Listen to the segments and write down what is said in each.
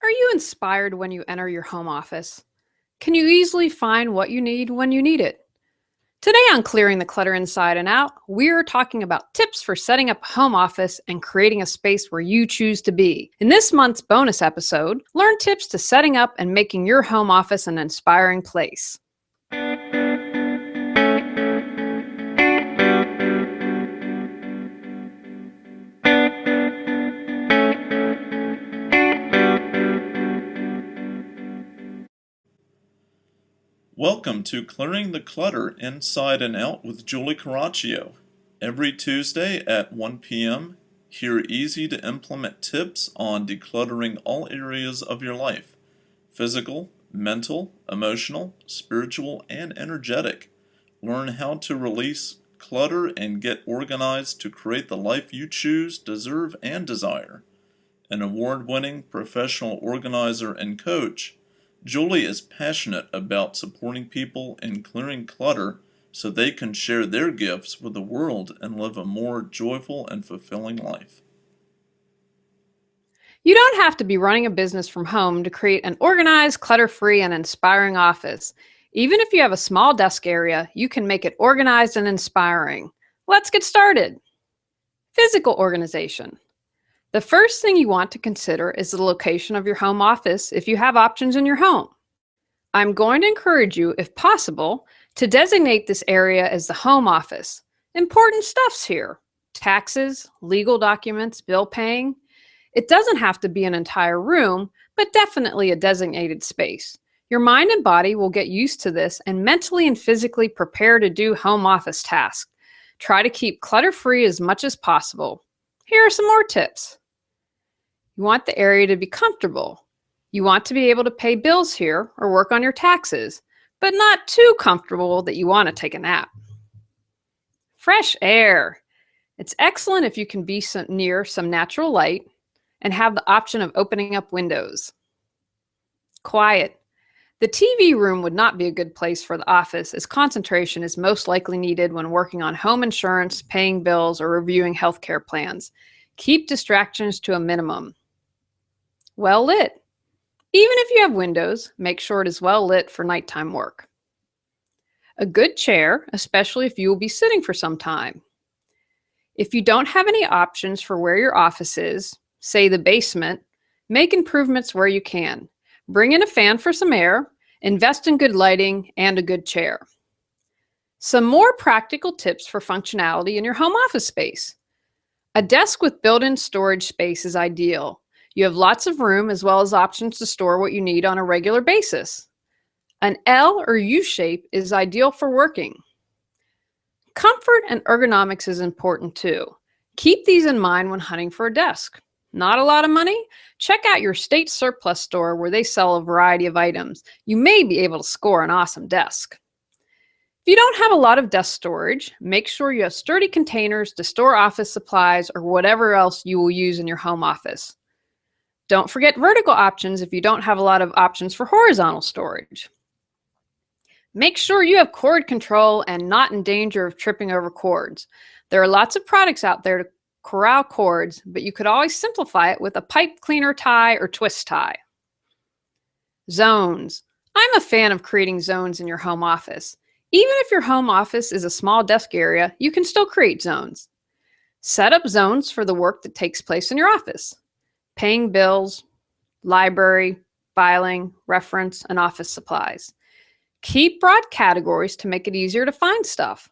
Are you inspired when you enter your home office? Can you easily find what you need when you need it? Today on Clearing the Clutter Inside and Out, we're talking about tips for setting up a home office and creating a space where you choose to be. In this month's bonus episode, learn tips to setting up and making your home office an inspiring place. Welcome to Clearing the Clutter Inside and Out with Julie Coraccio. Every Tuesday at 1 p.m., hear easy to implement tips on decluttering all areas of your life: physical, mental, emotional, spiritual, and energetic. Learn how to release clutter and get organized to create the life you choose, deserve, and desire. An award-winning professional organizer and coach, Julie is passionate about supporting people in clearing clutter so they can share their gifts with the world and live a more joyful and fulfilling life. You don't have to be running a business from home to create an organized, clutter-free, and inspiring office. Even if you have a small desk area, you can make it organized and inspiring. Let's get started. Physical organization. The first thing you want to consider is the location of your home office if you have options in your home. I'm going to encourage you, if possible, to designate this area as the home office. Important stuff's here: taxes, legal documents, bill paying. It doesn't have to be an entire room, but definitely a designated space. Your mind and body will get used to this and mentally and physically prepare to do home office tasks. Try to keep clutter-free as much as possible. Here are some more tips. You want the area to be comfortable. You want to be able to pay bills here or work on your taxes, but not too comfortable that you want to take a nap. Fresh air. It's excellent if you can be near some natural light and have the option of opening up windows. Quiet. The TV room would not be a good place for the office, as concentration is most likely needed when working on home insurance, paying bills, or reviewing healthcare plans. Keep distractions to a minimum. Well lit. Even if you have windows, make sure it is well lit for nighttime work. A good chair, especially if you will be sitting for some time. If you don't have any options for where your office is, say the basement, make improvements where you can. Bring in a fan for some air, invest in good lighting, and a good chair. Some more practical tips for functionality in your home office space. A desk with built-in storage space is ideal. You have lots of room as well as options to store what you need on a regular basis. An L or U shape is ideal for working. Comfort and ergonomics is important too. Keep these in mind when hunting for a desk. Not a lot of money? Check out your state surplus store where they sell a variety of items. You may be able to score an awesome desk. If you don't have a lot of desk storage, make sure you have sturdy containers to store office supplies or whatever else you will use in your home office. Don't forget vertical options if you don't have a lot of options for horizontal storage. Make sure you have cord control and not in danger of tripping over cords. There are lots of products out there to corral cords, but you could always simplify it with a pipe cleaner tie or twist tie. Zones. I'm a fan of creating zones in your home office. Even if your home office is a small desk area, you can still create zones. Set up zones for the work that takes place in your office: paying bills, library, filing, reference, and office supplies. Keep broad categories to make it easier to find stuff.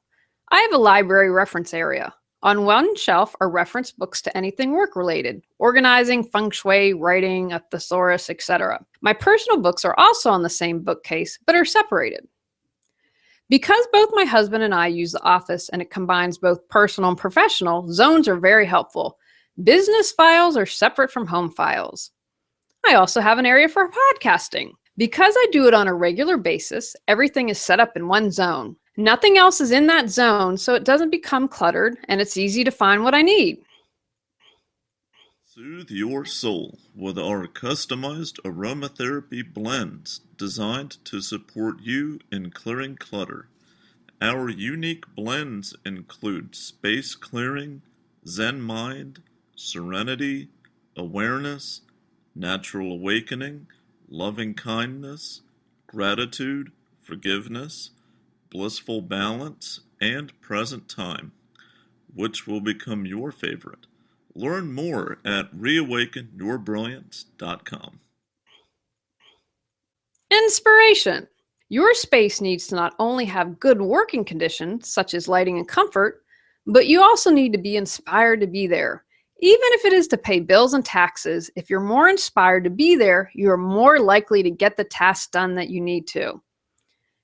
I have a library reference area. On one shelf are reference books to anything work-related: organizing, feng shui, writing, a thesaurus, etc. My personal books are also on the same bookcase, but are separated. Because both my husband and I use the office and it combines both personal and professional, zones are very helpful. Business files are separate from home files. I also have an area for podcasting. Because I do it on a regular basis, everything is set up in one zone. Nothing else is in that zone, so it doesn't become cluttered, and it's easy to find what I need. Soothe your soul with our customized aromatherapy blends designed to support you in clearing clutter. Our unique blends include space clearing, Zen mind, serenity, awareness, natural awakening, loving kindness, gratitude, forgiveness, blissful balance, and present time. Which will become your favorite? Learn more at reawakenyourbrilliance.com. Inspiration. Your space needs to not only have good working conditions, such as lighting and comfort, but you also need to be inspired to be there. Even if it is to pay bills and taxes, if you're more inspired to be there, you're more likely to get the tasks done that you need to.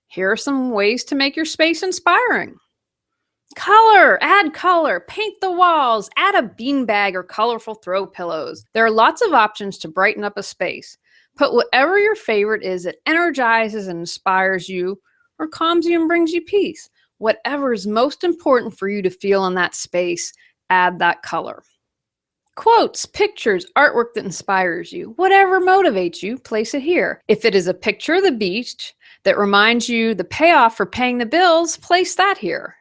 Here are some ways to make your space inspiring. Add color, paint the walls, add a beanbag or colorful throw pillows. There are lots of options to brighten up a space. Put whatever your favorite is that energizes and inspires you, or calms you and brings you peace. Whatever is most important for you to feel in that space, add that color. Quotes, pictures, artwork that inspires you. Whatever motivates you, place it here. If it is a picture of the beach that reminds you the payoff for paying the bills, place that here.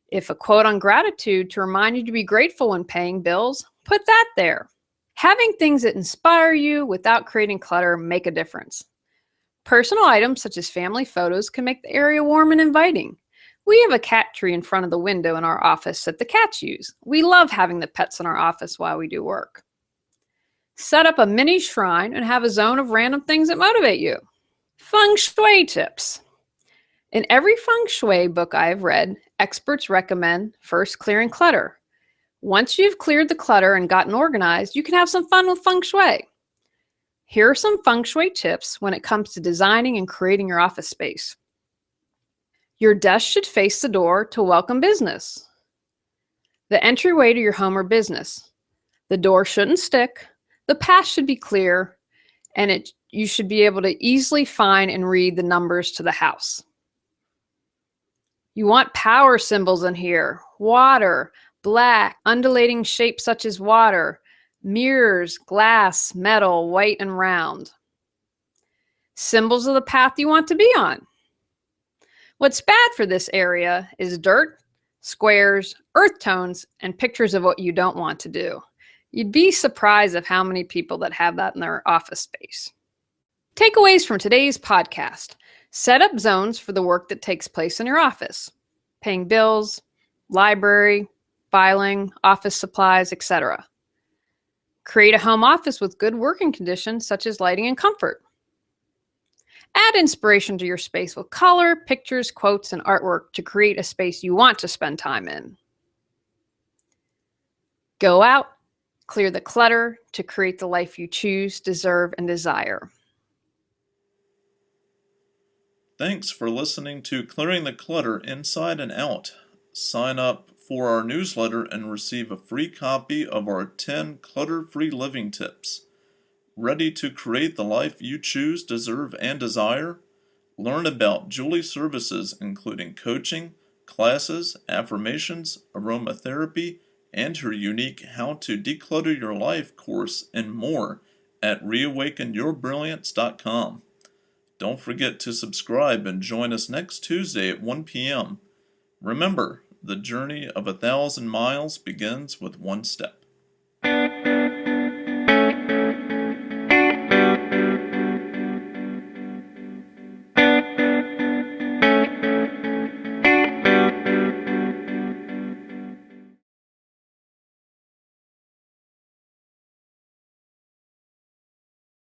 If a quote on gratitude to remind you to be grateful when paying bills, put that there. Having things that inspire you without creating clutter make a difference. Personal items such as family photos can make the area warm and inviting. We have a cat tree in front of the window in our office that the cats use. We love having the pets in our office while we do work. Set up a mini shrine and have a zone of random things that motivate you. Feng Shui tips. In every feng shui book I have read, experts recommend first clearing clutter. Once you've cleared the clutter and gotten organized, you can have some fun with feng shui. Here are some feng shui tips when it comes to designing and creating your office space. Your desk should face the door to welcome business. The entryway to your home or business. The door shouldn't stick, the path should be clear, and you should be able to easily find and read the numbers to the house. You want power symbols in here. Water, black, undulating shapes such as water, mirrors, glass, metal, white, and round. Symbols of the path you want to be on. What's bad for this area is dirt, squares, earth tones, and pictures of what you don't want to do. You'd be surprised of how many people that have that in their office space. Takeaways from today's podcast. Set up zones for the work that takes place in your office. Paying bills, library, filing, office supplies, etc. Create a home office with good working conditions such as lighting and comfort. Add inspiration to your space with color, pictures, quotes, and artwork to create a space you want to spend time in. Go out, clear the clutter to create the life you choose, deserve, and desire. Thanks for listening to Clearing the Clutter Inside and Out. Sign up for our newsletter and receive a free copy of our 10 clutter-free living tips. Ready to create the life you choose, deserve, and desire? Learn about Julie's services including coaching, classes, affirmations, aromatherapy, and her unique How to Declutter Your Life course and more at reawakenyourbrilliance.com. Don't forget to subscribe and join us next Tuesday at 1 p.m. Remember, the journey of 1,000 miles begins with one step.